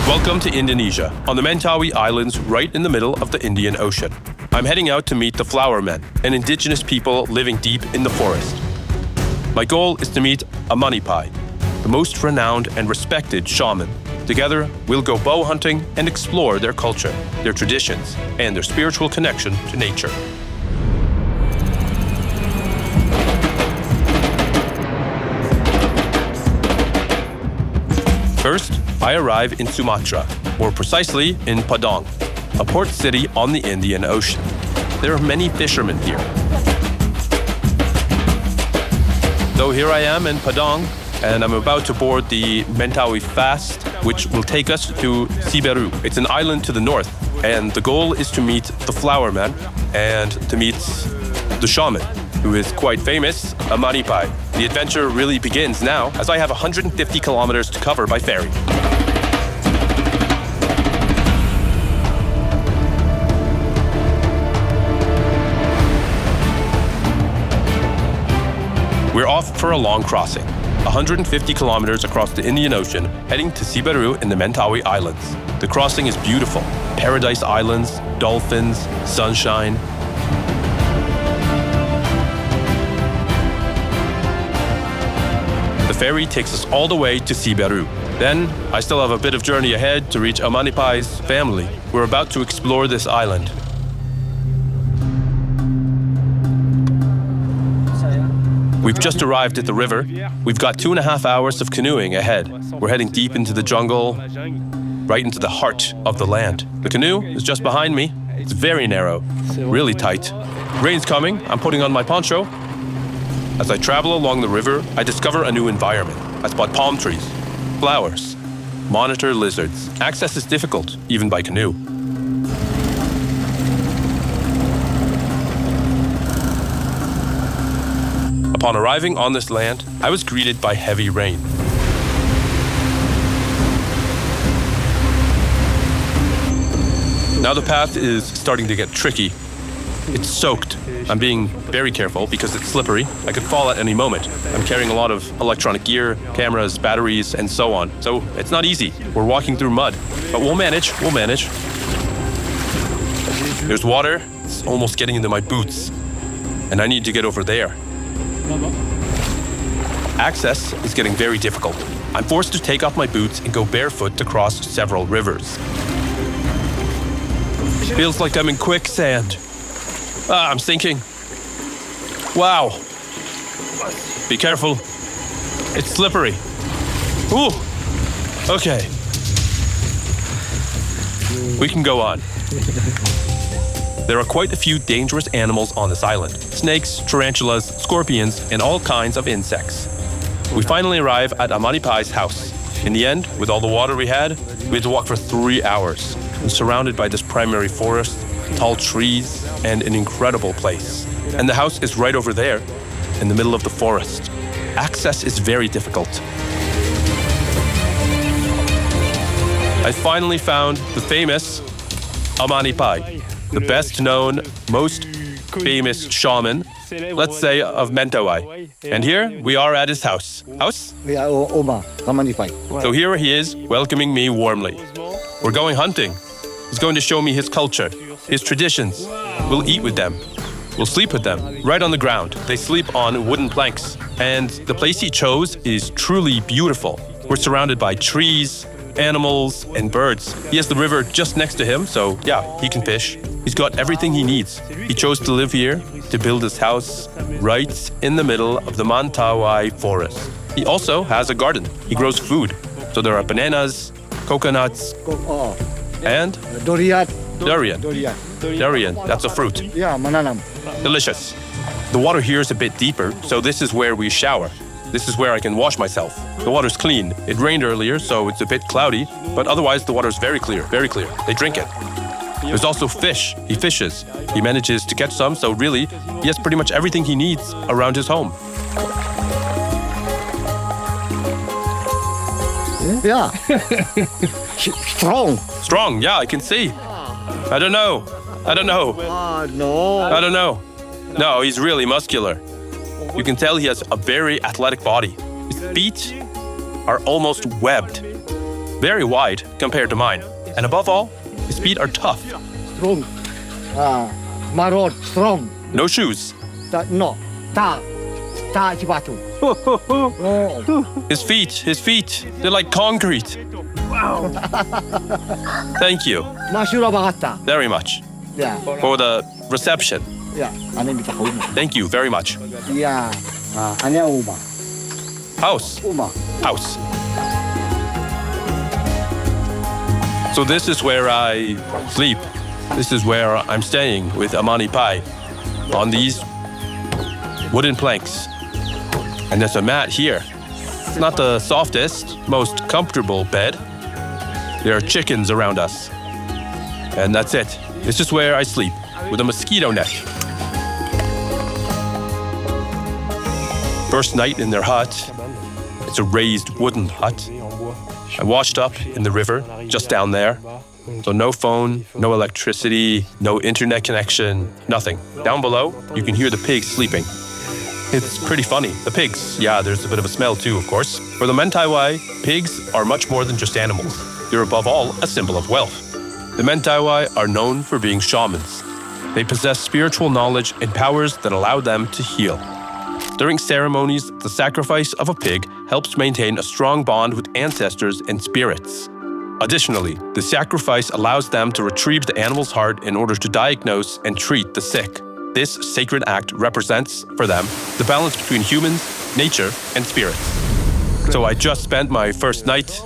Welcome to Indonesia, on the Mentawai Islands right in the middle of the Indian Ocean. I'm heading out to meet the flower men, an indigenous people living deep in the forest. My goal is to meet Aman Ipai, the most renowned and respected shaman. Together, we'll go bow hunting and explore their culture, their traditions, and their spiritual connection to nature. First, I arrive in Sumatra, more precisely in Padang, a port city on the Indian Ocean. There are many fishermen here. So here I am in Padang, and I'm about to board the Mentawai Fast, which will take us to Siberut. It's an island to the north, and the goal is to meet the flower man and to meet the shaman, who is quite famous, Aman Ipai. The adventure really begins now, as I have 150 kilometers to cover by ferry. We're off for a long crossing, 150 kilometers across the Indian Ocean, heading to Siberut in the Mentawai Islands. The crossing is beautiful. Paradise Islands, dolphins, sunshine. The ferry takes us all the way to Siberut. Then, I still have a bit of journey ahead to reach Aman Ipai's family. We're about to explore this island. We've just arrived at the river. We've got 2.5 hours of canoeing ahead. We're heading deep into the jungle, right into the heart of the land. The canoe is just behind me. It's very narrow, really tight. Rain's coming. I'm putting on my poncho. As I travel along the river, I discover a new environment. I spot palm trees, flowers, monitor lizards. Access is difficult, even by canoe. Upon arriving on this land, I was greeted by heavy rain. Now the path is starting to get tricky. It's soaked. I'm being very careful because it's slippery. I could fall at any moment. I'm carrying a lot of electronic gear, cameras, batteries, and so on. So it's not easy. We're walking through mud, but we'll manage. There's water. It's almost getting into my boots, and I need to get over there. Access is getting very difficult. I'm forced to take off my boots and go barefoot to cross several rivers. Feels like I'm in quicksand. I'm sinking. Wow. Be careful. It's slippery. Ooh. Okay. We can go on. There are quite a few dangerous animals on this island. Snakes, tarantulas, scorpions, and all kinds of insects. We finally arrive at Aman Ipai's house. In the end, with all the water we had to walk for 3 hours. We're surrounded by this primary forest, tall trees, and an incredible place. And the house is right over there, in the middle of the forest. Access is very difficult. I finally found the famous Aman Ipai, the best known, most famous shaman, let's say, of Mentawai. And here we are at his house. House? We are Oma, Aman Ipai. So here he is, welcoming me warmly. We're going hunting. He's going to show me his culture, his traditions. We'll eat with them. We'll sleep with them, right on the ground. They sleep on wooden planks. And the place he chose is truly beautiful. We're surrounded by trees, animals, and birds. He has the river just next to him, so yeah, he can fish. He's got everything he needs. He chose to live here, to build his house, right in the middle of the Mentawai forest. He also has a garden. He grows food. So there are bananas, coconuts, and Durian. Durian, that's a fruit. Yeah, mananam. Delicious. The water here is a bit deeper, so this is where we shower. This is where I can wash myself. The water's clean. It rained earlier, so it's a bit cloudy, but otherwise the water's very clear, very clear. They drink it. There's also fish. He fishes. He manages to catch some, so really, he has pretty much everything he needs around his home. Yeah. Strong, yeah, I can see. I don't know. No. No, he's really muscular. You can tell he has a very athletic body. His feet are almost webbed. very wide compared to mine. And above all, his feet are tough. Strong. Marot, strong. No shoes. No. Ta Chibatu. Oh. His feet, they're like concrete. Wow. Thank you Mashura bagata. very much Yeah. for the reception. Yeah. Ane bisa kau uma. Thank you very much. Yeah. Ane uma. House. Uma. House. So this is where I sleep. This is where I'm staying with Aman Ipai on these wooden planks. And there's a mat here. It's not the softest, most comfortable bed. There are chickens around us. And that's it. This is where I sleep, with a mosquito net. First night in their hut. It's a raised wooden hut. I washed up in the river, just down there. So no phone, no electricity, no internet connection, nothing. Down below, you can hear the pigs sleeping. It's pretty funny. The pigs, yeah, there's a bit of a smell too, of course. For the Mentawai, pigs are much more than just animals. They're above all a symbol of wealth. The Mentawai are known for being shamans. They possess spiritual knowledge and powers that allow them to heal. During ceremonies, the sacrifice of a pig helps maintain a strong bond with ancestors and spirits. Additionally, the sacrifice allows them to retrieve the animal's heart in order to diagnose and treat the sick. This sacred act represents, for them, the balance between humans, nature, and spirits. So I just spent my first night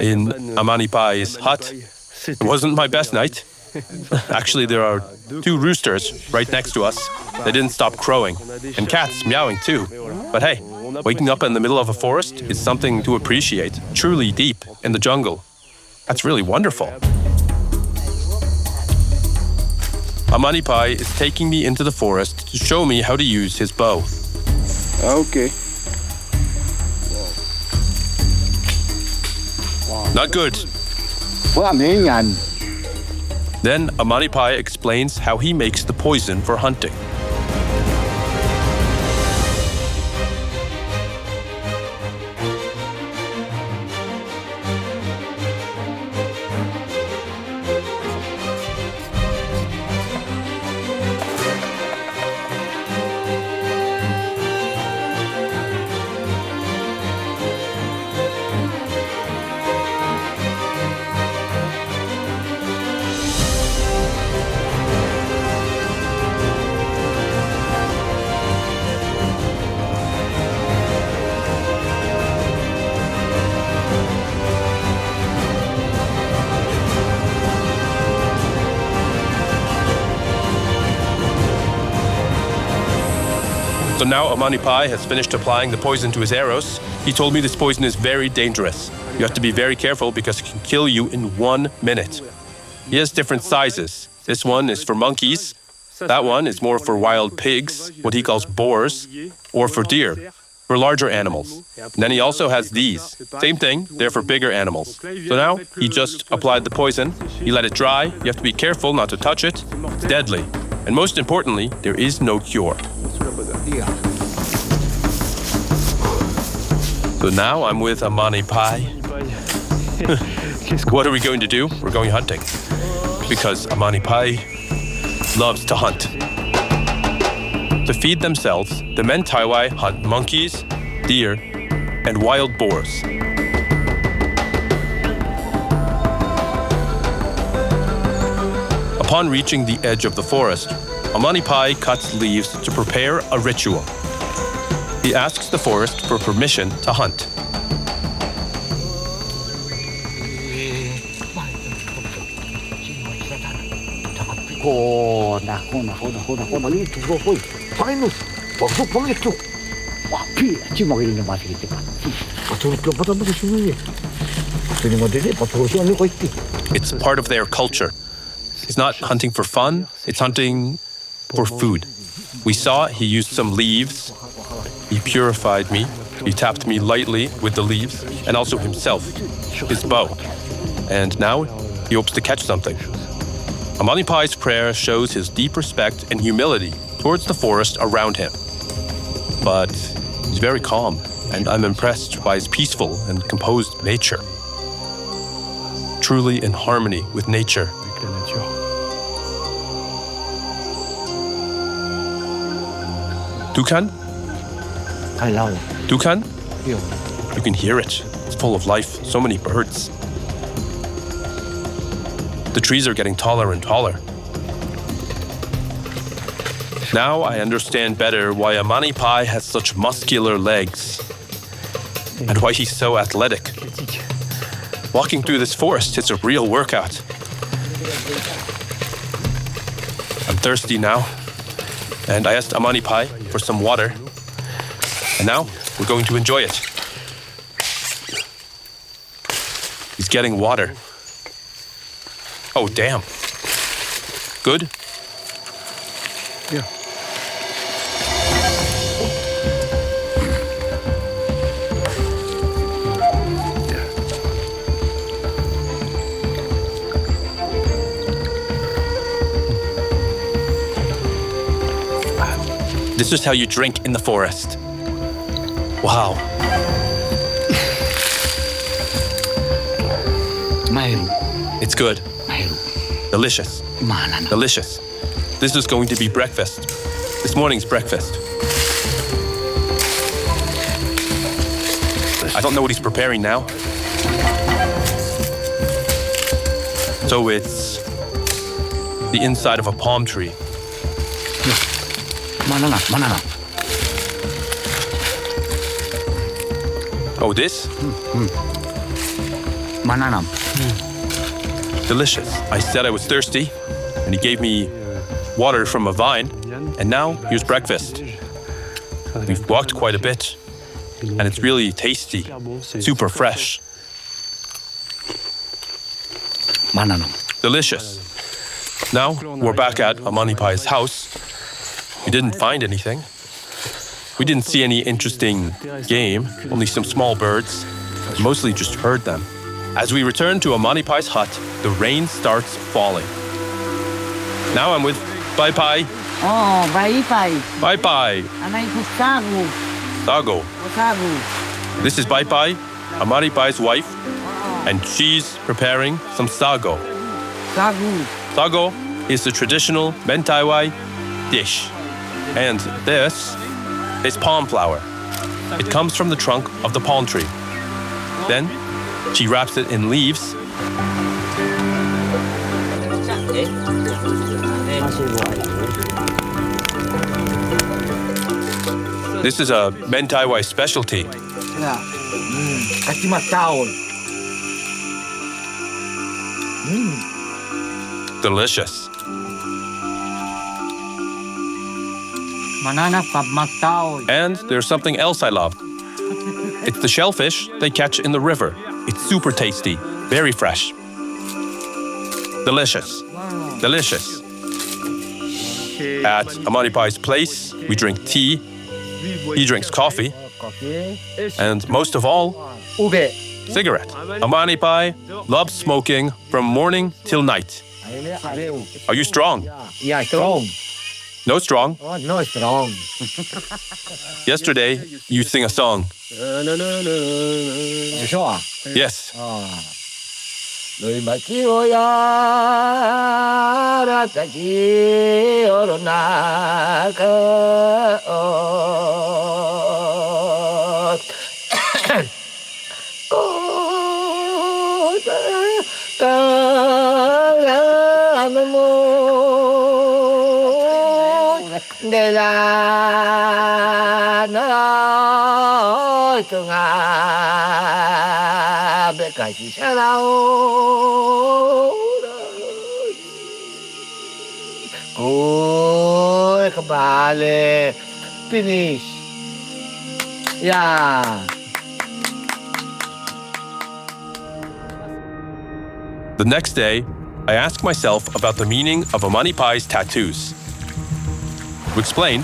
in Aman Ipai's hut. It wasn't my best night. Actually, there are 2 roosters right next to us. They didn't stop crowing. And cats meowing too. But hey, waking up in the middle of a forest is something to appreciate, truly deep in the jungle. That's really wonderful. Aman Ipai is taking me into the forest to show me how to use his bow. Okay. Not good. Then Aman Ipai explains how he makes the poison for hunting. So now Aman Ipai has finished applying the poison to his arrows. He told me this poison is very dangerous. You have to be very careful because it can kill you in 1 minute. He has different sizes. This one is for monkeys. That one is more for wild pigs, what he calls boars, or for deer, for larger animals. And then he also has these. Same thing, they're for bigger animals. So now he just applied the poison. He let it dry. You have to be careful not to touch it. It's deadly. And most importantly, there is no cure. So now I'm with Aman Ipai. What are we going to do? We're going hunting. Because Aman Ipai loves to hunt. To feed themselves, the Mentawai hunt monkeys, deer, and wild boars. Upon reaching the edge of the forest, Aman Ipai cuts leaves to prepare a ritual. He asks the forest for permission to hunt. It's part of their culture. It's not hunting for fun, it's hunting for food. We saw he used some leaves. He purified me. He tapped me lightly with the leaves, and also himself, his bow. And now he hopes to catch something. Aman Ipai's prayer shows his deep respect and humility towards the forest around him. But he's very calm, and I'm impressed by his peaceful and composed nature. truly in harmony with nature. Avec la nature. Toucan? I love Toucan? you. You can hear it. It's full of life. So many birds. The trees are getting taller and taller. Now I understand better why Aman Ipai has such muscular legs and why he's so athletic. Walking through this forest is a real workout. I'm thirsty now, and I asked Aman Ipai for some water, and now we're going to enjoy it. He's getting water. Oh, damn. Good? Yeah. This is how you drink in the forest. Wow. Mahiru. It's good. Mahiru. Delicious. Manana. Delicious. This is going to be breakfast. This morning's breakfast. I don't know what he's preparing now. So it's the inside of a palm tree. Manana. Manana. Oh, this? Manana. Delicious. I said I was thirsty, and he gave me water from a vine, and now here's breakfast. We've walked quite a bit, and it's really tasty, super fresh. Manana. Delicious. Now we're back at Aman Ipai's house. We didn't find anything. We didn't see any interesting game, only some small birds. Mostly just heard them. As we return to Aman Ipai's hut, the rain starts falling. Now I'm with Pai Pai. Oh, Pai Pai. Pai Pai. Anay ko Sago. Sago. Sago. This is Pai Pai, Aman Ipai's wife, and she's preparing some sago. Sago. Sago is the traditional Mentawai dish. And this is palm flour. It comes from the trunk of the palm tree. Then she wraps it in leaves. This is a Mentawai specialty. Kasih taon. Delicious. Manana pagmagtao. And there's something else I love. It's the shellfish they catch in the river. It's super tasty, very fresh. Delicious. Delicious. At Aman Ipai's place, we drink tea. He drinks coffee. And most of all, Ube. cigarette. Aman Ipai loves smoking from morning till night. Are you strong? Yeah, strong. No strong. Oh, no strong. Yesterday, you sing a song. Sure. Yes. Lui mà chiều ya ra ta chiều na cơ cô ta la mo de la na tu nga be ka chi sa lao ôi kembali finish ya. The next day, I ask myself about the meaning of Aman Ipai's tattoos. To explain,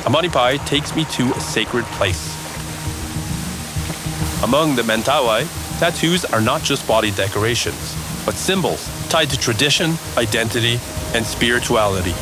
Aman Ipai takes me to a sacred place. Among the Mentawai, tattoos are not just body decorations, but symbols tied to tradition, identity, and spirituality.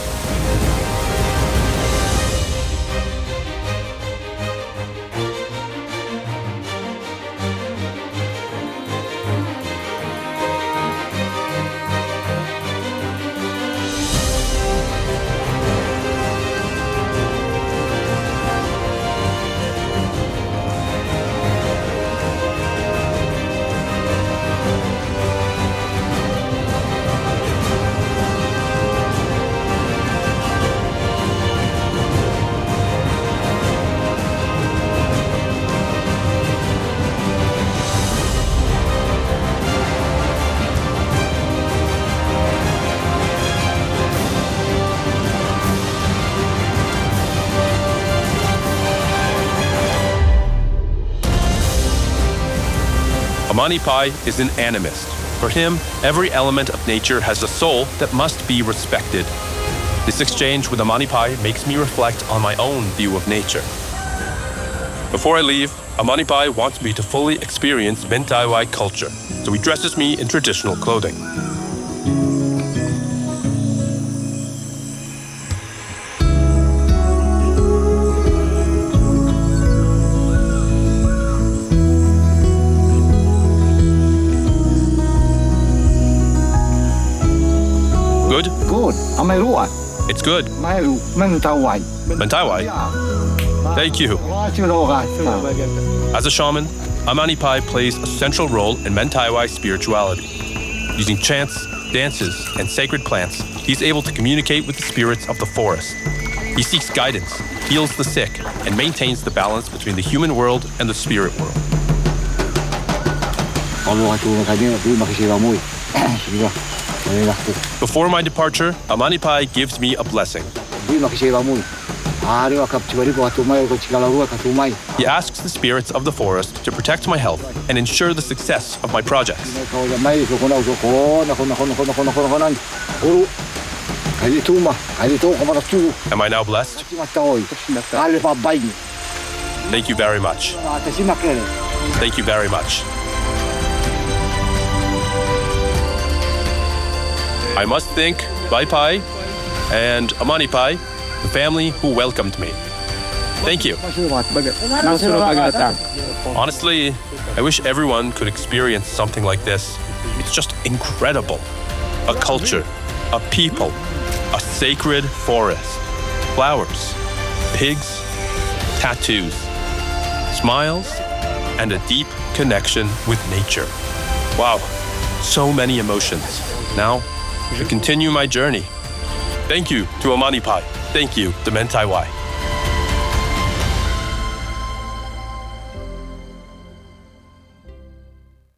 Aman Ipai is an animist. For him, every element of nature has a soul that must be respected. This exchange with Aman Ipai makes me reflect on my own view of nature. Before I leave, Aman Ipai wants me to fully experience Mentawai culture, so he dresses me in traditional clothing. Good? Good. Amai ruat. It's good. Mai ru. Mentawai. Mentawai. Thank you. As a shaman, Aman Ipai plays a central role in Mentawai spirituality. Using chants, dances, and sacred plants, he's able to communicate with the spirits of the forest. He seeks guidance, heals the sick, and maintains the balance between the human world and the spirit world. Before my departure, Aman Ipai gives me a blessing. He asks the spirits of the forest to protect my health and ensure the success of my projects. Am I now blessed? Thank you very much. Thank you very much. I must thank Ipai and Aman Ipai, the family who welcomed me. Thank you. Honestly, I wish everyone could experience something like this. It's just incredible. A culture, a people, a sacred forest, flowers, pigs, tattoos, smiles, and a deep connection with nature. Wow, so many emotions. Now, to continue my journey. Thank you to Aman Ipai. Thank you to Mentawai.